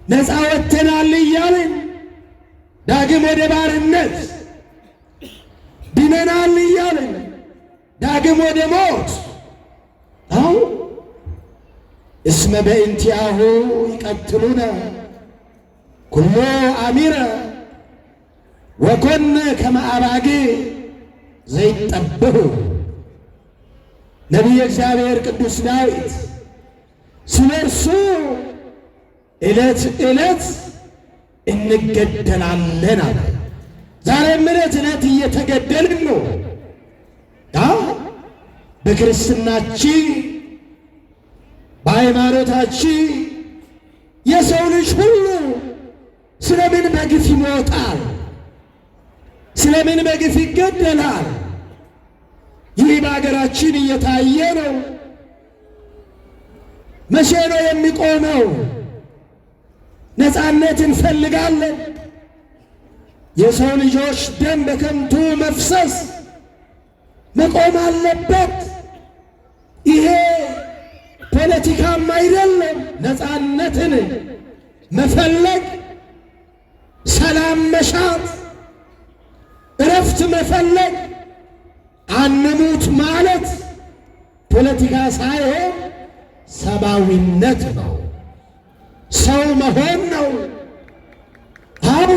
ነፃ ወጥተናል እያልን ዳግም ወደ ባርነት ድነናል እያልን ዳግም ወደ ሞት አው እስመ በእንቲአሁ ይቀትሉነ ኩሎ አሚረ ወኮነ ከመ አባጌ ዘይጠብሑ። ነቢየ እግዚአብሔር ቅዱስ ዳዊት ስለ እርሱ ዕለት ዕለት እንገደላለን አለ። ዛሬም ዕለት ዕለት እየተገደልን ነው። በክርስትናችን በሃይማኖታችን የሰው ልጅ ሁሉ ስለምን በግፍ ይሞታል? ስለምን በግፍ ይገደላል? ይህ በአገራችን እየታየ ነው። መቼ ነው የሚቆመው? ነፃነት እንፈልጋለን። የሰው ልጆች ደም በከንቱ መፍሰስ መቆም አለበት። ይሄ ፖለቲካም አይደለም። ነፃነትን መፈለግ፣ ሰላም መሻት፣ እረፍት መፈለግ፣ አንሙት ማለት ፖለቲካ ሳይሆን ሰብአዊነት ነው። ሰው መሆን ነው። አዎ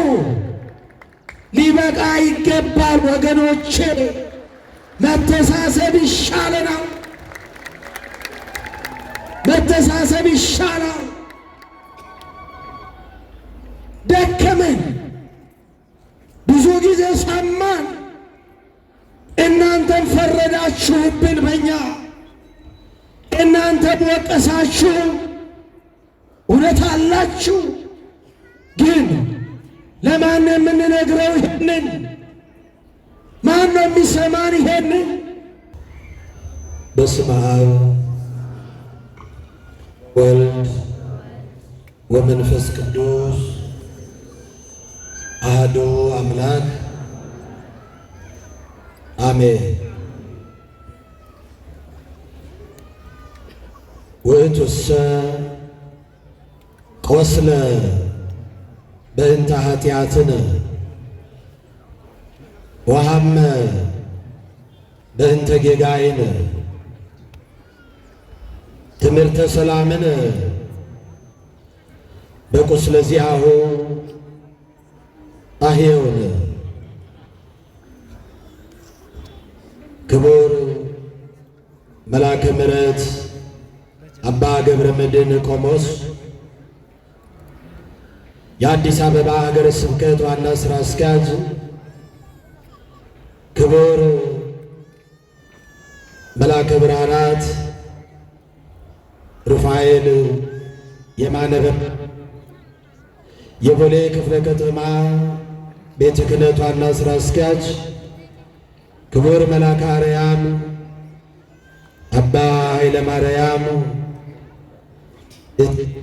ሊበቃ ይገባል ወገኖቼ። መተሳሰብ ይሻለናል። መተሳሰብ ይሻላል። ደከመን፣ ብዙ ጊዜ ሰማን። እናንተም ፈረዳችሁብን በእኛ፣ እናንተም ወቀሳችሁ። እውነት አላችሁ። ግን ለማን የምንነግረው ይሄንን? ማን ነው የሚሰማን ይሄንን? በስመ አብ ወልድ ወመንፈስ ቅዱስ አሐዱ አምላክ አሜን። ውእቱሰ ቆስለ በእንተ ኃጢአትነ ወሐመ በእንተ ጌጋይነ ትምህርተ ሰላምነ በቁስለ ዚአሁ አሕየውነ። ክቡር መልአከ ምሕረት አባ ገብረ መድኅን ቆሞስ የአዲስ አበባ ሀገረ ስብከት ዋና ሥራ አስኪያጅ፣ ክቡር መልአከ ብርሃናት ሩፋኤል የማነ የቦሌ ክፍለ ከተማ ቤተ ክህነት ዋና ሥራ አስኪያጅ፣ ክቡር መልአከ አርያም አባ ኃይለ ማርያም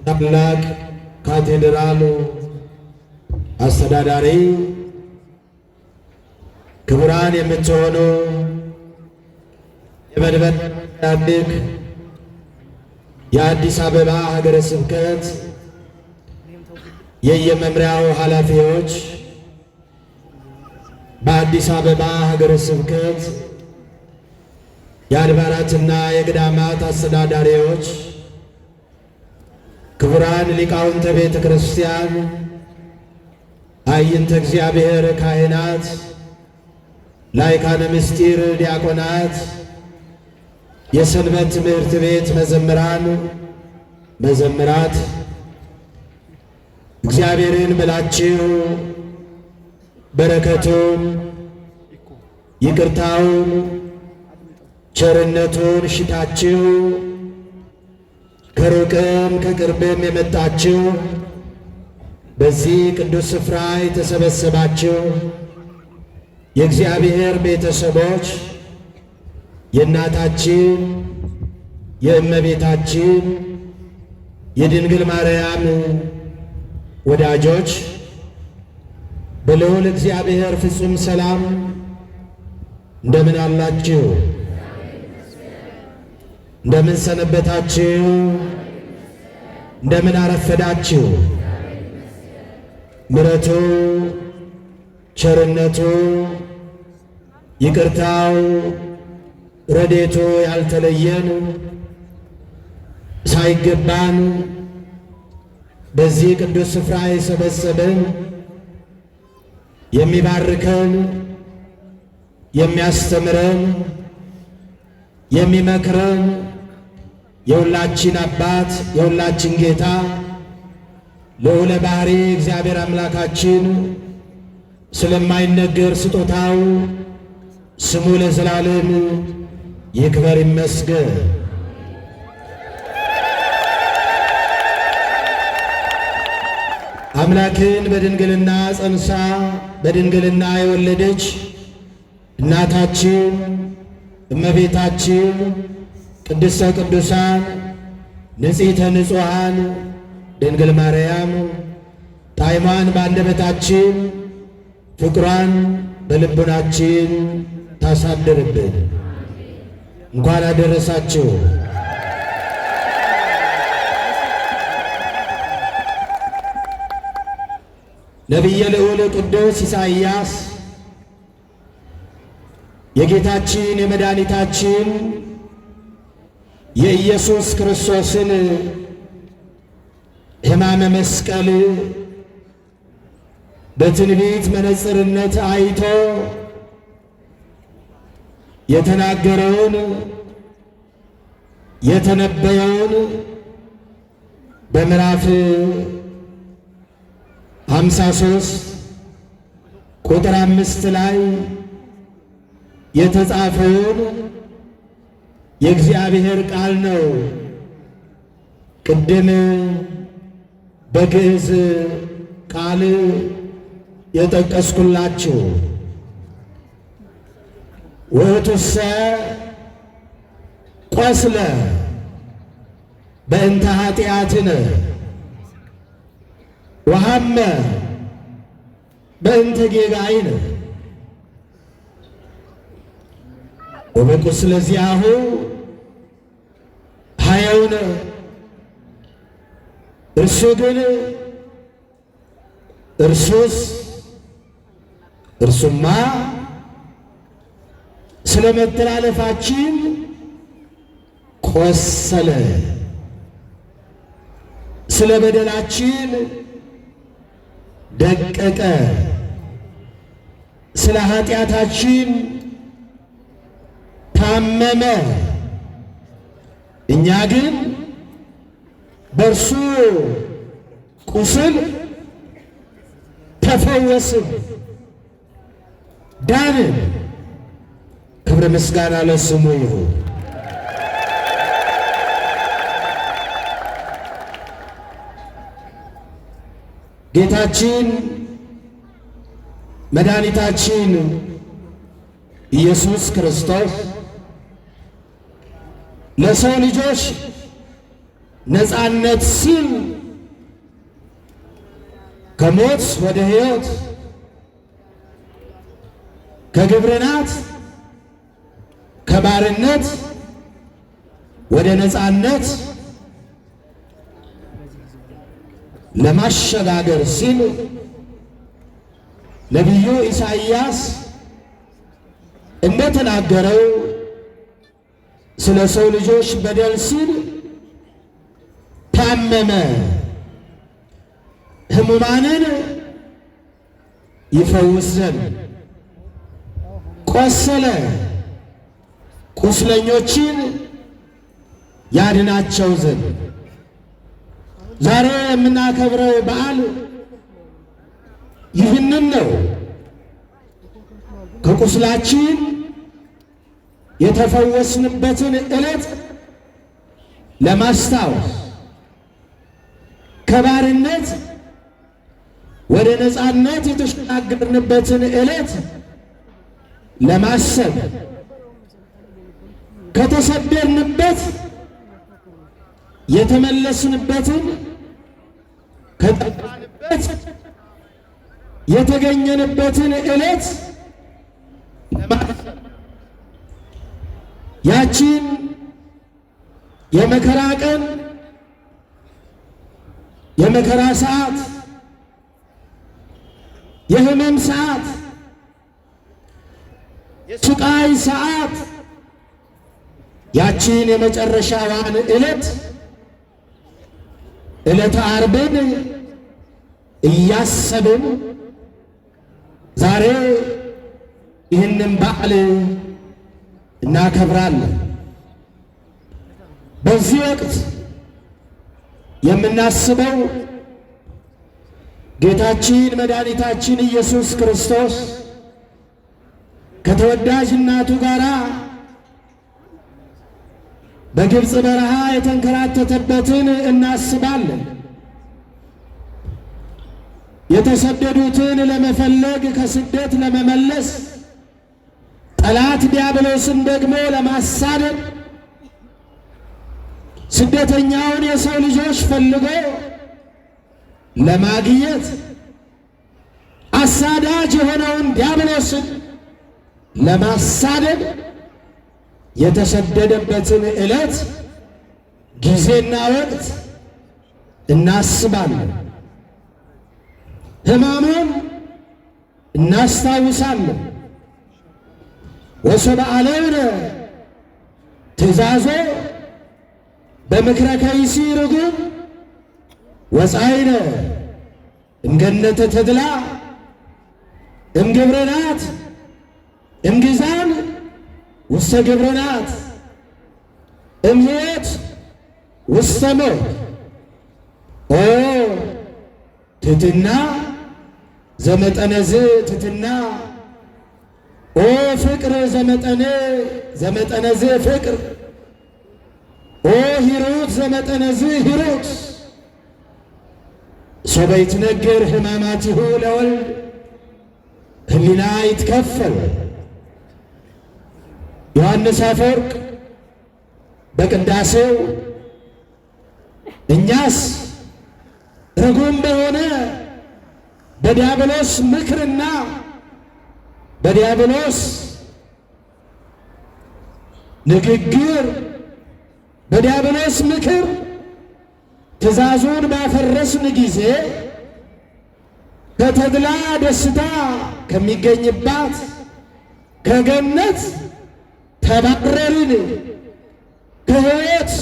ታላቅ ካቴድራሉ አስተዳዳሪ፣ ክቡራን የምትሆኑ የመንበረ ፓትርያርክ የአዲስ አበባ ሀገረ ስብከት የየመምሪያው ኃላፊዎች፣ በአዲስ አበባ ሀገረ ስብከት የአድባራትና የገዳማት አስተዳዳሪዎች፣ ክቡራን ሊቃውንተ ቤተ ክርስቲያን፣ አይንተ እግዚአብሔር ካህናት፣ ላይካነ ምስጢር ዲያቆናት፣ የሰንበት ትምህርት ቤት መዘምራን፣ መዘምራት፣ እግዚአብሔርን ብላችሁ በረከቱን፣ ይቅርታውን፣ ቸርነቱን ሽታችሁ ከሩቅም ከቅርብም የመጣችሁ በዚህ ቅዱስ ስፍራ የተሰበሰባችሁ የእግዚአብሔር ቤተሰቦች፣ የእናታችን የእመቤታችን የድንግል ማርያም ወዳጆች በልዑል እግዚአብሔር ፍጹም ሰላም እንደምን አላችሁ? እንደምን ሰነበታችሁ? እንደምን አረፈዳችሁ? ምሕረቱ ቸርነቱ ይቅርታው ረድኤቱ ያልተለየን ሳይገባን በዚህ ቅዱስ ስፍራ የሰበሰበን የሚባርከን የሚያስተምረን የሚመክረን የሁላችን አባት የሁላችን ጌታ ልዑለ ባሕርይ እግዚአብሔር አምላካችን ስለማይነገር ስጦታው ስሙ ለዘላለም ይክበር ይመስገን። አምላክን በድንግልና ጸንሳ በድንግልና የወለደች እናታችን እመቤታችን ቅድስተ ቅዱሳን ንጽሕተ ንጹሐን ድንግል ማርያም ጣዕሟን በአንደበታችን ፍቅሯን በልቡናችን ታሳድርብን። እንኳን አደረሳችሁ። ነቢየ ልዑል ቅዱስ ኢሳይያስ የጌታችን የመድኃኒታችን የኢየሱስ ክርስቶስን ሕማመ መስቀል በትንቢት መነጽርነት አይቶ የተናገረውን የተነበየውን በምዕራፍ 53 ቁጥር 5 ላይ የተጻፈውን የእግዚአብሔር ቃል ነው። ቅድም በግዕዝ ቃል የጠቀስኩላችሁ ውእቱሰ ቆስለ በእንተ ኃጢአትነ ወሐመ በእንተ ጌጋይነ ወበቁስለ ዚአሁ ኀየውነ። እርሱ ግን እርሱማ ስለ መተላለፋችን ቆሰለ፣ ስለ በደላችን ደቀቀ፣ ስለ ኃጢአታችን ታመመ። እኛ ግን በእርሱ ቁስል ተፈወስን፣ ዳንን። ክብር ምስጋና ለስሙ ይሁን። ጌታችን መድኃኒታችን ኢየሱስ ክርስቶስ ለሰው ልጆች ነፃነት ሲል ከሞት ወደ ሕይወት ከግብርናት ከባርነት ወደ ነፃነት ለማሸጋገር ሲል ነቢዩ ኢሳይያስ እንደተናገረው ስለ ሰው ልጆች በደል ሲል ታመመ፣ ሕሙማንን ይፈውስ ዘንድ ቆሰለ፣ ቁስለኞችን ያድናቸው ዘንድ። ዛሬ የምናከብረው በዓል ይህንን ነው። ከቁስላችን የተፈወስንበትን ዕለት ለማስታወስ፣ ከባርነት ወደ ነፃነት የተሸጋገርንበትን ዕለት ለማሰብ፣ ከተሰደድንበት የተመለስንበትን ከጠፋንበት የተገኘንበትን ዕለት ያቺን የመከራ ቀን የመከራ ሰዓት የሕመም ሰዓት፣ የስቃይ ሰዓት ያቺን የመጨረሻዋን ዕለተ ዓርብን እያሰብን ዛሬ ይህንን በዓል እናከብራለን። በዚህ ወቅት የምናስበው ጌታችን መድኃኒታችን ኢየሱስ ክርስቶስ ከተወዳጅ እናቱ ጋር በግብፅ በረሃ የተንከራተተበትን እናስባለን። የተሰደዱትን ለመፈለግ ከስደት ለመመለስ ጠላት ዲያብሎስን ደግሞ ለማሳደድ ስደተኛውን የሰው ልጆች ፈልጎ ለማግኘት አሳዳጅ የሆነውን ዲያብሎስን ለማሳደድ የተሰደደበትን ዕለት ጊዜና ወቅት እናስባለን። ሕማሙን እናስታውሳለን። ወሰብአለነ ትእዛዞ በምክረ ከይሲ ርጉም ወፃይነ እምገነተ ተድላ እምግብርናት እምግዛን ውስተ ግብርናት እምሕይወት ውስተ ሞት። ኦ ትሕትና ዘመጠነዝ ትሕትና፣ ኦ ፍቅር ዘመጠነዝ ፍቅር፣ ኦ ሂሩት ዘመጠነዝ ሂሩት። ሶበ ይትነገር ሕማማቲሁ ለወልድ ህሊና ይትከፈል። ዮሐንስ አፈወርቅ በቅዳሴው እኛስ ርጉም በሆነ በዲያብሎስ ምክርና በዲያብሎስ ንግግር በዲያብሎስ ምክር ትእዛዙን ባፈረስን ጊዜ ከተድላ ደስታ ከሚገኝባት ከገነት ተባረርን፣ ከሕይወት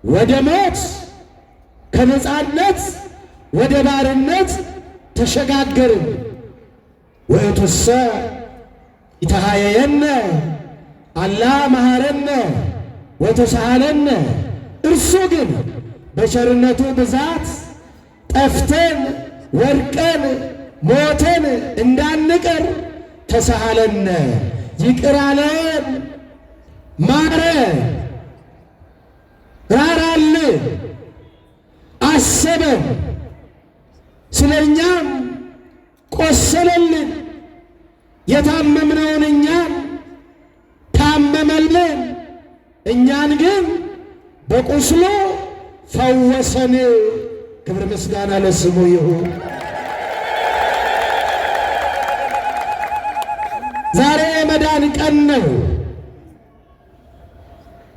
ወደ ሞት ከነፃነት ወደ ባርነት ተሸጋገርን። ውእቱሰ ይተሃየየነ አላ መሐረነ ወተሳሃለነ። እርሱ ግን በቸርነቱ ብዛት ጠፍተን ወድቀን ሞተን እንዳንቀር ተሳሃለነ፣ ይቅር አለን፣ ማረን፣ ራራልን፣ አሰበን፣ ስለ እኛም ቆሰለልን። የታመምነውን እኛን ታመመልን፣ እኛን ግን በቁስሉ ፈወሰን። ክብር ምስጋና ለስሙ ይሁን። ዛሬ የመዳን ቀን ነው።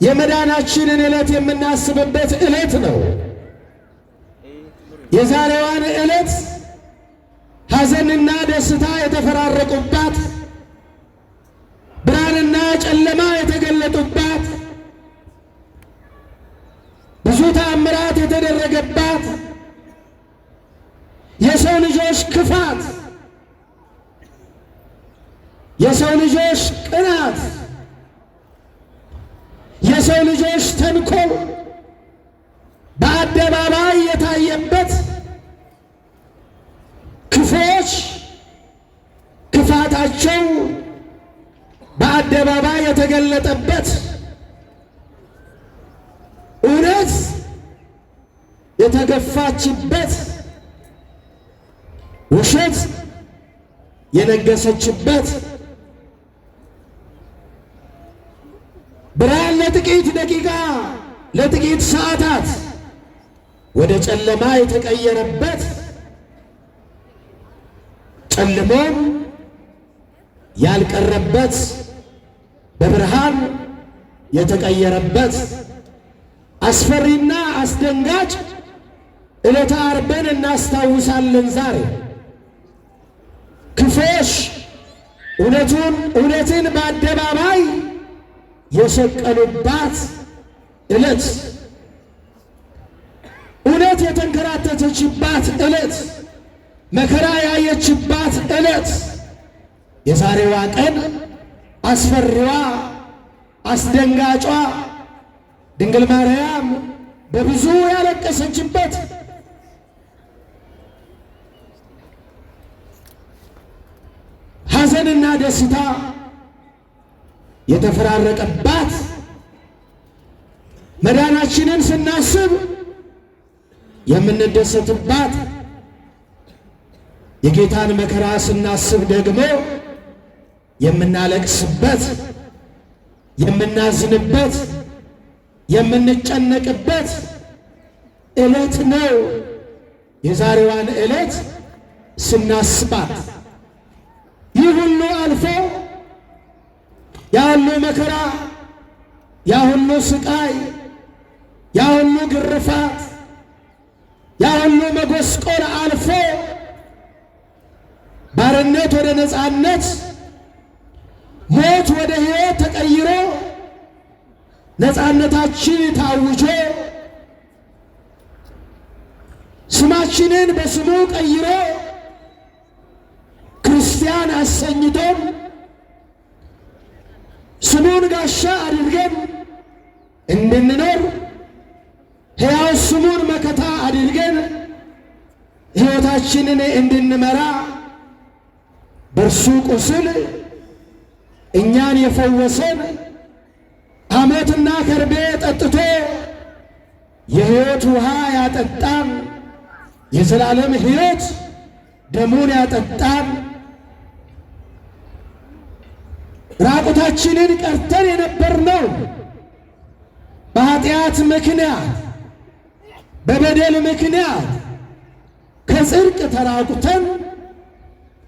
የመዳናችንን ዕለት የምናስብበት ዕለት ነው። የዛሬዋን ዕለት ሐዘንና ደስታ የተፈራረቁባት፣ ብርሃንና ጨለማ የተገለጡባት፣ ብዙ ተአምራት የተደረገባት፣ የሰው ልጆች ክፋት፣ የሰው ልጆች ቅናት፣ የሰው ልጆች ተንኮል በአደባባይ የታየበት፣ ክፎች ክፋታቸው በአደባባይ የተገለጠበት፣ እውነት የተገፋችበት፣ ውሸት የነገሰችበት፣ ብርሃን ለጥቂት ደቂቃ ለጥቂት ሰዓታት ወደ ጨለማ የተቀየረበት፣ ጨልሞም ያልቀረበት በብርሃን የተቀየረበት አስፈሪና አስደንጋጭ ዕለተ ዓርብን እናስታውሳለን ዛሬ። ክፎች እውነትን በአደባባይ የሰቀሉባት ዕለት፣ እውነት የተንከራተተችባት ዕለት፣ መከራ ያየችባት ዕለት፣ የዛሬዋ ቀን አስፈሪዋ አስደንጋጯ ድንግል ማርያም በብዙ ያለቀሰችበት ሐዘንና ደስታ የተፈራረቀባት መዳናችንን ስናስብ የምንደሰትባት የጌታን መከራ ስናስብ ደግሞ የምናለቅስበት የምናዝንበት የምንጨነቅበት ዕለት ነው። የዛሬዋን ዕለት ስናስባት ይህ ሁሉ አልፎ ያ ሁሉ መከራ፣ ያ ሁሉ ስቃይ፣ ያ ሁሉ ግርፋት፣ ያ ሁሉ መጎስቆል አልፎ ባርነት ወደ ነፃነት፣ ሞት ወደ ሕይወት ተቀይሮ ነፃነታችን ታውጆ ስማችንን በስሙ ቀይሮ ክርስቲያን አሰኝቶን ስሙን ጋሻ አድርገን እንድንኖር ሕያው ስሙን መከታ አድርገን ሕይወታችንን እንድንመራ በእርሱ ቁስል እኛን የፈወሰን ሐሞትና ከርቤ ጠጥቶ የሕይወት ውሃ ያጠጣን የዘላለም ሕይወት ደሙን ያጠጣን ራቁታችንን ቀርተን የነበርነው በኃጢአት ምክንያት በበደል ምክንያት ከጽድቅ ተራቁተን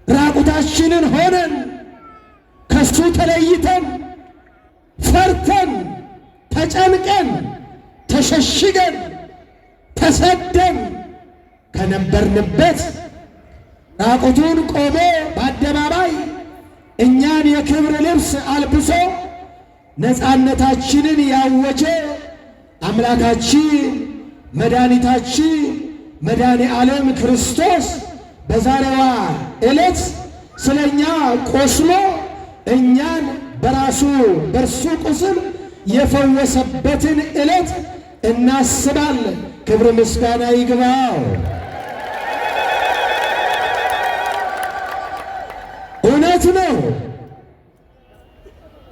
ራቁታችንን ሆነን ከሱ ተለይተን ፈርተን ተጨንቀን ተሸሽገን ተሰደን ከነበርንበት ራቁቱን ቆሞ በአደባባይ እኛን የክብር ልብስ አልብሶ ነፃነታችንን ያወጀ አምላካችን መድኃኒታችን መድኃኔ ዓለም ክርስቶስ በዛሬዋ ዕለት ስለኛ ቆስሎ እኛን በእርሱ ቁስል የፈወሰበትን ዕለት እናስባለን። ክብር ምስጋና ይግባው። እውነት ነው፣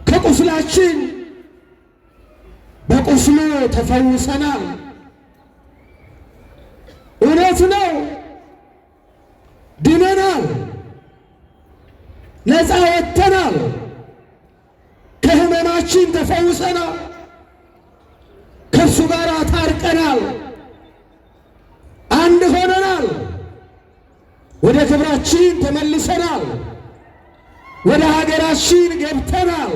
ከቁስላችን በቁስሉ ተፈውሰናል። እውነት ነው፣ ድነናል፣ ነፃ ወጥተናል፣ ከሕመማችን ተፈውሰናል፣ ከእርሱ ጋር ታርቀናል፣ አንድ ሆነናል፣ ወደ ክብራችን ተመልሰናል፣ ወደ ሀገራችን ገብተናል፣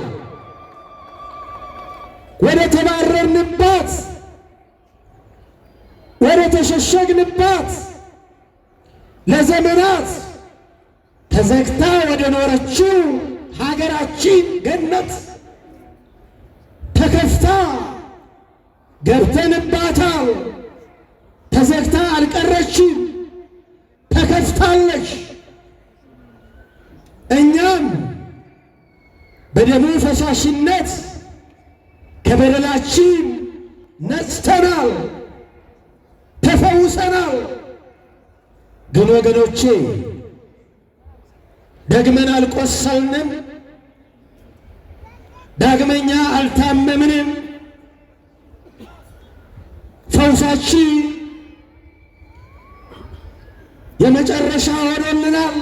ወደ ተባረርንባት ወደ ተሸሸግንባት ለዘመናት ተዘግታ ወደ ኖረችው ሀገራችን ገነት ተከፍታ ገብተንባታል። ተዘግታ አልቀረችም፣ ተከፍታለች። እኛም በደሙ ፈሳሽነት ከበደላችን ነጽተናል፣ ተፈውሰናል። ግን ወገኖቼ ደግመን አልቆሰልንም፣ ዳግመኛ አልታመምንም። ፈውሳችን የመጨረሻ ሆኖልናል።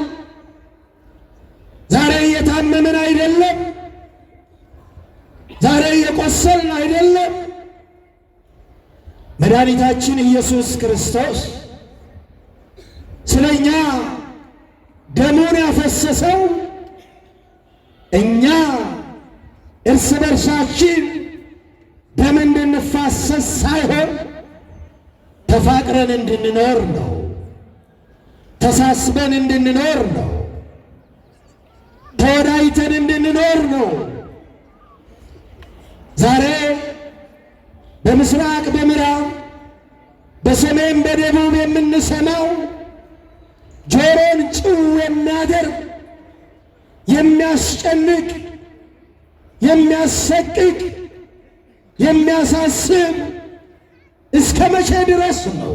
ዛሬ እየታመምን አይደለም፣ ዛሬ እየቆሰልን አይደለም። መድኃኒታችን ኢየሱስ ክርስቶስ ስለኛ ደሙን ያፈሰሰው እኛ እርስ በርሳችን ደም እንድንፋሰስ ሳይሆን ተፋቅረን እንድንኖር ነው። ተሳስበን እንድንኖር ነው። ተወዳይተን እንድንኖር ነው። ዛሬ በምስራቅ በምዕራብ በሰሜን በደቡብ የምንሰማው ጆሮን ጭው የሚያደርግ የሚያስጨንቅ የሚያሰቅቅ የሚያሳስብ እስከ መቼ ድረስ ነው?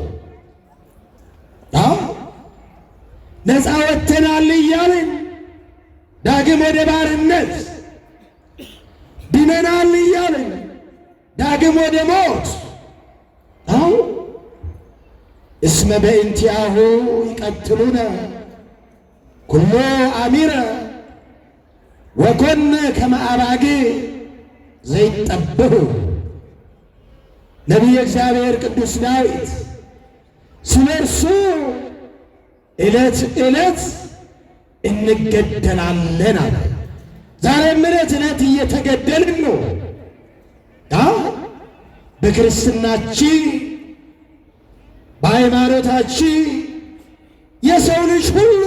ነፃ ወጥተናል እያልን ዳግም ወደ ባርነት ድነናል እያልን ዳግም ወደ ሞት እስመ በእንቲአሁ ይቀትሉነ ኩሎ አሚረ ወኮነ ከመ አባግዕ ዘይጠብሑ። ነቢየ እግዚአብሔር ቅዱስ ዳዊት ስለ እርሱ ዕለት ዕለት እንገደላለን አለ። ዛሬም ዕለት ዕለት እየተገደልን ነው። በክርስትናችን በሃይማኖታችን የሰው ልጅ ሁሉ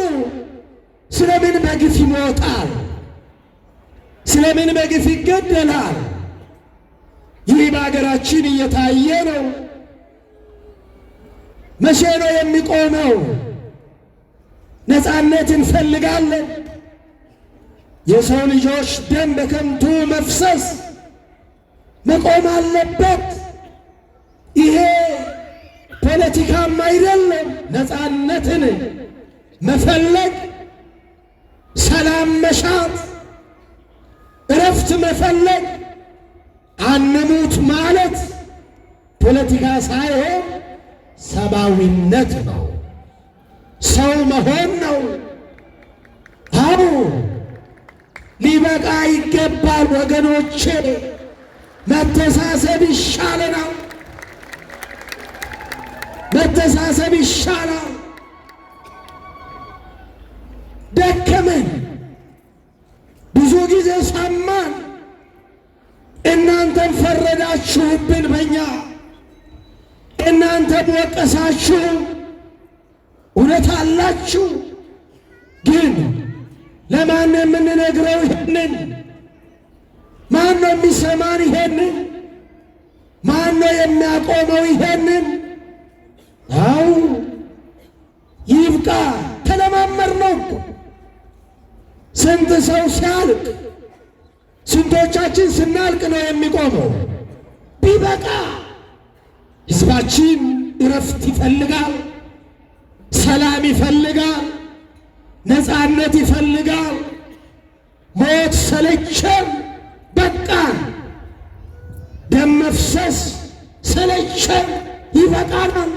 ስለምን በግፍ ይሞታል? ስለምን በግፍ ይገደላል? ይህ በአገራችን እየታየ ነው። መቼ ነው የሚቆመው? ነፃነት እንፈልጋለን። የሰው ልጆች ደም በከንቱ መፍሰስ መቆም አለበት። ይሄ ፖለቲካም አይደለም። ነፃነትን መፈለግ፣ ሰላም መሻት፣ እረፍት መፈለግ፣ አንሙት ማለት ፖለቲካ ሳይሆን ሰብአዊነት ነው። ሰው መሆን ነው። አዎ ሊበቃ ይገባል ወገኖቼ። መተሳሰብ ይሻለናል። መተሳሰብ ይሻላል። ደከመን፣ ብዙ ጊዜ ሰማን። እናንተም ፈረዳችሁብን በእኛ፣ እናንተም ወቀሳችሁ። እውነት አላችሁ። ግን ለማን የምንነግረው ይሄንን? ማን ነው የሚሰማን ይሄንን? ማን ነው የሚያቆመው ይሄንን? አው ይብቃ። ተለማመር ነው እኮ። ስንት ሰው ሲያልቅ፣ ስንቶቻችን ስናልቅ ነው የሚቆመው? ቢበቃ። ሕዝባችን እረፍት ይፈልጋል፣ ሰላም ይፈልጋል፣ ነፃነት ይፈልጋል። ሞት ሰለቸን፣ በቃን። ደም መፍሰስ ሰለቸን፣ ይበቃናል።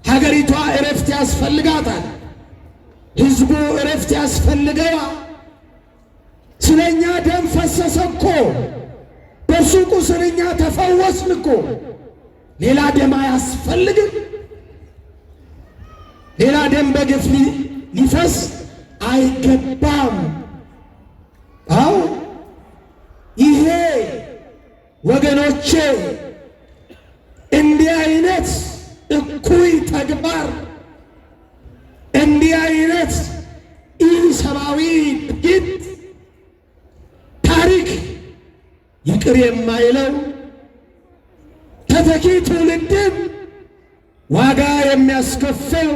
ሀገሪቷ እረፍት ያስፈልጋታል። ሕዝቡ እረፍት ያስፈልገዋል። ስለኛ ደም ፈሰሰ እኮ፣ በሱቁ ስለኛ ተፈወስን እኮ። ሌላ ደም አያስፈልግም። ሌላ ደም በግፍ ሊፈስ አይገባም። አዎ ይሄ ወገኖቼ እንዲህ አይነት እኩይ ተግባር፣ እንዲህ አይነት ኢሰብአዊ ድርጊት ታሪክ ይቅር የማይለው ተተኪ ትውልድን ዋጋ የሚያስከፍል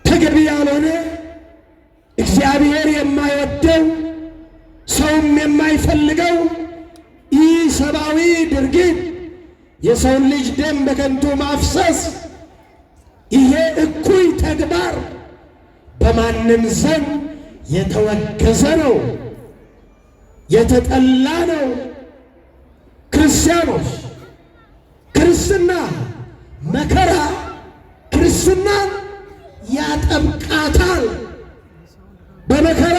ተገቢ ያልሆነ እግዚአብሔር የማይወደው ሰውም የማይፈልገው ኢሰብአዊ ድርጊት፣ የሰውን ልጅ ደም በከንቱ ማፍሰስ፣ ይሄ እኩይ ተግባር በማንም ዘንድ የተወገዘ ነው፣ የተጠላ ነው። ክርስቲያኖች፣ ክርስትና መከራ ክርስትናን ያጠብቃታል። በመከራ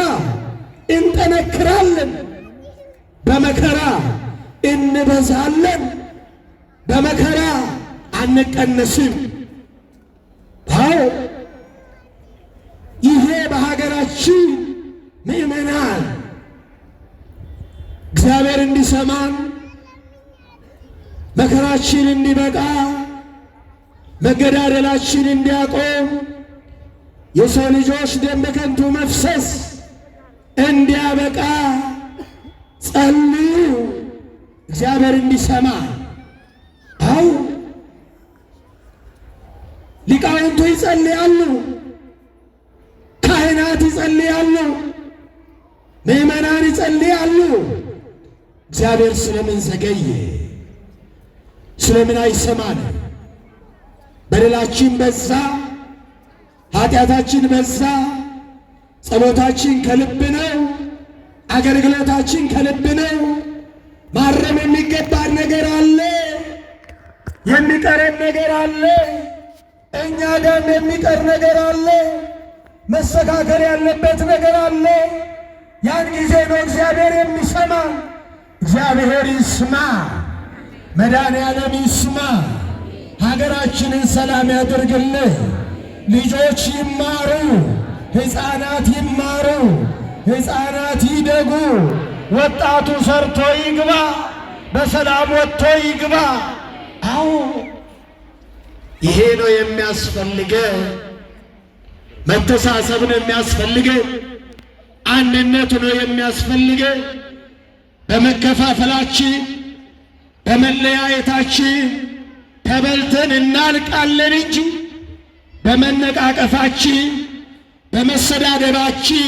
እንጠነክራለን፣ በመከራ እንበዛለን፣ በመከራ አንቀነስም። አዎ ይሄ በሀገራችን ምእመናን እግዚአብሔር እንዲሰማን፣ መከራችን እንዲበቃ፣ መገዳደላችን እንዲያቆም፣ የሰው ልጆች ደም በከንቱ መፍሰስ እንዲያበቃ ጸልዩ፣ እግዚአብሔር እንዲሰማ። አው ሊቃውንቱ ይጸልያሉ፣ ካህናት ይጸልያሉ፣ ምእመናን ይጸልያሉ። እግዚአብሔር ስለምን ዘገየ? ስለምን አይሰማን? በደላችን በዛ፣ ኃጢአታችን በዛ። ጸሎታችን ከልብ ነው፣ አገልግሎታችን ከልብ ነው። ማረም የሚገባን ነገር አለ፣ የሚቀረን ነገር አለ፣ እኛ ጋርም የሚቀር ነገር አለ፣ መስተካከል ያለበት ነገር አለ። ያን ጊዜ ነው እግዚአብሔር የሚሰማ። እግዚአብሔር ይስማ፣ መድኃኔዓለም ይስማ። ሀገራችንን ሰላም ያድርግልህ። ልጆች ይማሩ፣ ሕፃናት ይማሩ፣ ሕፃናት ይደጉ። ወጣቱ ሰርቶ ይግባ፣ በሰላም ወጥቶ ይግባ። አዎ ይሄ ነው የሚያስፈልገ። መተሳሰብ ነው የሚያስፈልገ። አንድነት ነው የሚያስፈልገ። በመከፋፈላችን በመለያየታችን ተበልተን እናልቃለን እንጂ በመነቃቀፋችን በመሰዳደባችን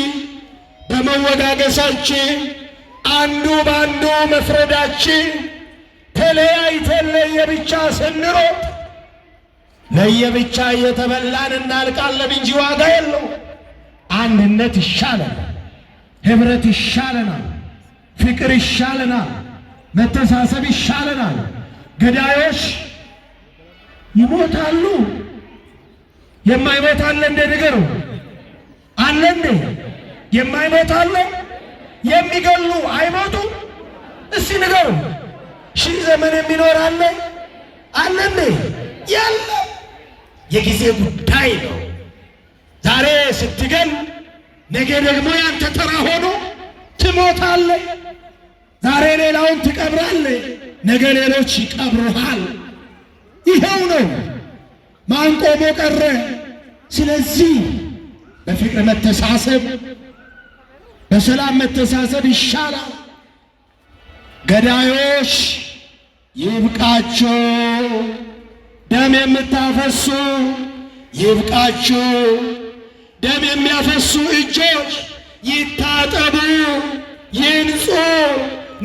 በመወጋገሳችን አንዱ በአንዱ መፍረዳችን ተለያይተን ለየብቻ ስንሮጥ ለየብቻ እየተበላን እናልቃለን እንጂ ዋጋ የለው። አንድነት ይሻለናል፣ ኅብረት ይሻለናል፣ ፍቅር ይሻለናል፣ መተሳሰብ ይሻለናል። ገዳዮች ይሞታሉ። የማይሞት አለ እንደ ንገሩ አለ እንደ የማይሞት አለ? የሚገሉ አይሞቱ? እስቲ ንገሩ። ሺህ ዘመን የሚኖር አለ አለ እንደ? ያለ የጊዜ ጉዳይ ነው። ዛሬ ስትገል ነገ ደግሞ ያንተ ተራ ሆኖ ትሞታለህ። ዛሬ ሌላውን ትቀብራለህ፣ ነገ ሌሎች ይቀብሩሃል። ይኸው ነው። ማን ቆሞ ቀረ? ስለዚህ በፍቅር መተሳሰብ፣ በሰላም መተሳሰብ ይሻላል። ገዳዮች ይብቃችሁ፣ ደም የምታፈሱ ይብቃችሁ፣ ደም የሚያፈሱ እጆች ይታጠቡ፣ ይንጹ፣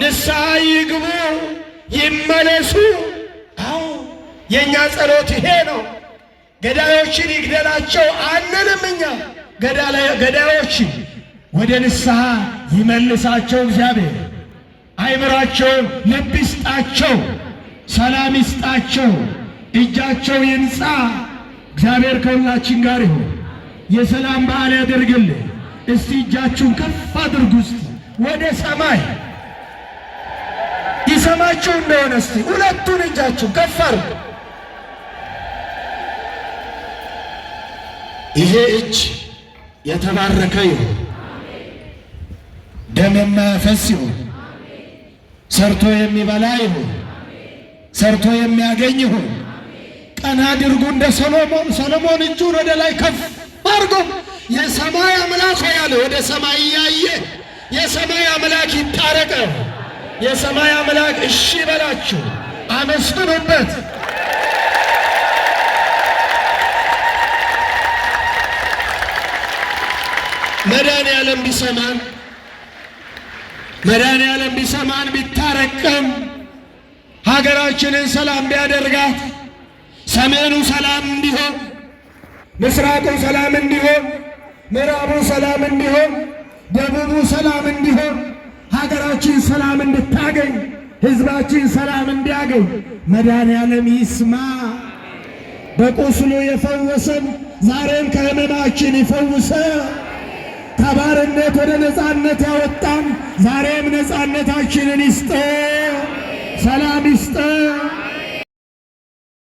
ንስሐ ይግቡ፣ ይመለሱ። አዎ የእኛ ጸሎት ይሄ ነው። ገዳዮችን ይግደላቸው አንልም እኛ። ገዳዮችን ወደ ንስሐ ይመልሳቸው እግዚአብሔር። አይምራቸውን ልብ ይስጣቸው፣ ሰላም ይስጣቸው፣ እጃቸው ይንጻ። እግዚአብሔር ከሁላችን ጋር ይሁን። የሰላም በዓል ያደርግልን። እስቲ እጃችሁን ከፍ አድርጉ እስቲ ወደ ሰማይ። ይሰማችሁ እንደሆነ እስቲ ሁለቱን እጃችሁን ከፍ አድርጉ። ይሄ እጅ የተባረከ ይሁን፣ ደም የማያፈስ ይሁን፣ ሰርቶ የሚበላ ይሁን፣ ሰርቶ የሚያገኝ ይሁን። ቀና አድርጉ እንደ ሰሎሞን እጁን ወደ ላይ ከፍ አድርጎ የሰማይ አምላክ ያለ ወደ ሰማይ እያየ የሰማይ አምላክ ይታረቀ። የሰማይ አምላክ እሺ በላችሁ፣ አመስግኑበት። መድኃኔዓለም ቢሰማን መድኃኔዓለም ቢሰማን ቢታረቀም ሀገራችንን ሰላም ቢያደርጋት ሰሜኑ ሰላም እንዲሆን፣ ምስራቁ ሰላም እንዲሆን፣ ምዕራቡ ሰላም እንዲሆን፣ ደቡቡ ሰላም እንዲሆን፣ ሀገራችን ሰላም እንድታገኝ፣ ሕዝባችን ሰላም እንዲያገኝ መድኃኔዓለም ይስማ። በቁስሉ የፈወሰን ዛሬም ከሕመማችን ይፈውሰ። ከባርነት ወደ ነፃነት ያወጣን ዛሬም ነፃነታችንን ይስጠ፣ ሰላም ይስጠ።